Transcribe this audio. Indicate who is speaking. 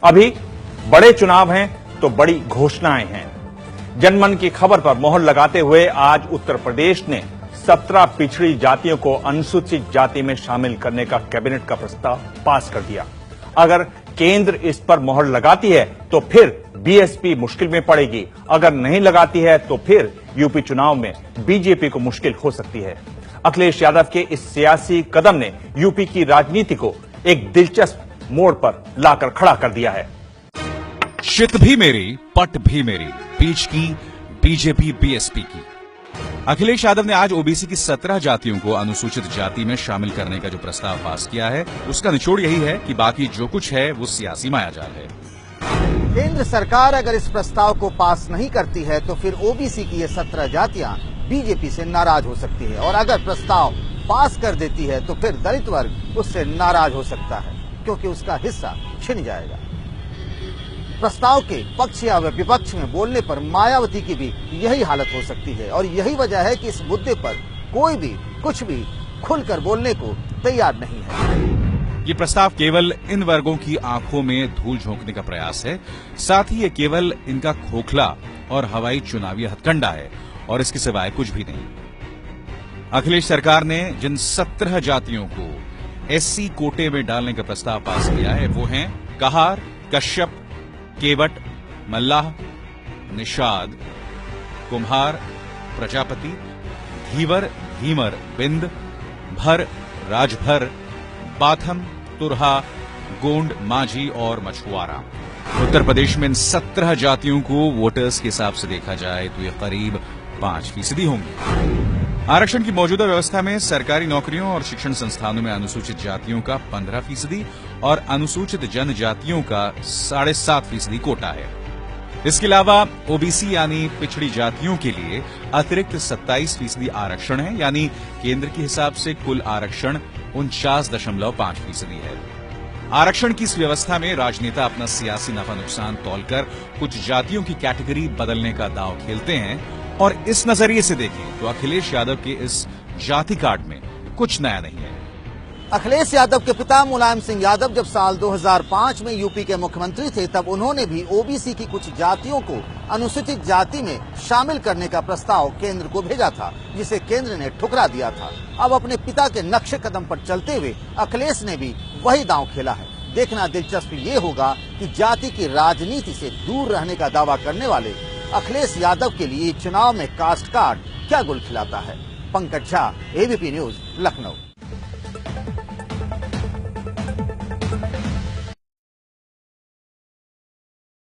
Speaker 1: अभी बड़े चुनाव हैं तो बड़ी घोषणाएं हैं। जनमन की खबर पर मोहर लगाते हुए आज उत्तर प्रदेश ने 17 पिछड़ी जातियों को अनुसूचित जाति में शामिल करने का कैबिनेट का प्रस्ताव पास कर दिया। अगर केंद्र इस पर मोहर लगाती है तो फिर बीएसपी मुश्किल में पड़ेगी, अगर नहीं लगाती है तो फिर यूपी चुनाव में बीजेपी को मुश्किल हो सकती है। अखिलेश यादव के इस सियासी कदम ने यूपी की राजनीति को एक दिलचस्प मोड़ पर लाकर खड़ा कर दिया है।
Speaker 2: चित भी मेरी, पट भी मेरी, बीच की बीजेपी बीएसपी की। अखिलेश यादव ने आज ओबीसी की 17 जातियों को अनुसूचित जाति में शामिल करने का जो प्रस्ताव पास किया है, उसका निचोड़ यही है कि बाकी जो कुछ है वो सियासी मायाजाल है।
Speaker 3: केंद्र सरकार अगर इस प्रस्ताव को पास नहीं करती है तो फिर ओबीसी की ये 17 जातियां बीजेपी से नाराज हो सकती है, और अगर प्रस्ताव पास कर देती है तो फिर दलित वर्ग उससे नाराज हो सकता है, क्योंकि उसका हिस्सा छिन जाएगा। प्रस्ताव के पक्ष या विपक्ष में बोलने पर मायावती की भी यही हालत हो सकती है, और यही वजह है कि इस मुद्दे पर कोई भी कुछ भी खुलकर बोलने को तैयार नहीं है।
Speaker 2: ये प्रस्ताव केवल इन वर्गों की आंखों में धूल झोंकने का प्रयास है, साथ ही ये केवल इनका खोखला और हवाई चुनावी हथकंडा है, और इसके सिवाय कुछ भी नहीं। अखिलेश सरकार ने जिन 17 जातियों को एससी कोटे में डालने का प्रस्ताव पास किया है वो हैं कहार, कश्यप, केवट, मल्लाह, निषाद, कुम्हार, प्रजापति, धीवर, धीमर, बिंद, भर, राजभर, बाथम, तुरहा, गोंड, माझी और मछुआरा। उत्तर प्रदेश में इन 17 जातियों को वोटर्स के हिसाब से देखा जाए तो ये करीब 5% होंगे। आरक्षण की मौजूदा व्यवस्था में सरकारी नौकरियों और शिक्षण संस्थानों में अनुसूचित जातियों का 15% और अनुसूचित जनजातियों का 7.5% कोटा है। इसके अलावा ओबीसी यानी पिछड़ी जातियों के लिए अतिरिक्त 27% आरक्षण है, यानी केंद्र के हिसाब से कुल आरक्षण 49.5% है। आरक्षण की इस व्यवस्था में राजनेता अपना सियासी नफा नुकसान तौलकर कुछ जातियों की कैटेगरी बदलने का दांव खेलते हैं, और इस नजरिए से देखें तो अखिलेश यादव के इस जाति कार्ड में कुछ नया नहीं है।
Speaker 3: अखिलेश यादव के पिता मुलायम सिंह यादव जब साल 2005 में यूपी के मुख्यमंत्री थे, तब उन्होंने भी ओबीसी की कुछ जातियों को अनुसूचित जाति में शामिल करने का प्रस्ताव केंद्र को भेजा था, जिसे केंद्र ने ठुकरा दिया था। अब अपने पिता के नक्शे कदम पर चलते हुए अखिलेश ने भी वही दांव खेला है। देखना दिलचस्प ये होगा कि जाति की राजनीति से दूर रहने का दावा करने वाले अखिलेश यादव के लिए चुनाव में कास्ट कार्ड क्या गुल खिलाता है। Pankaj Jha, ABP news, Lucknow.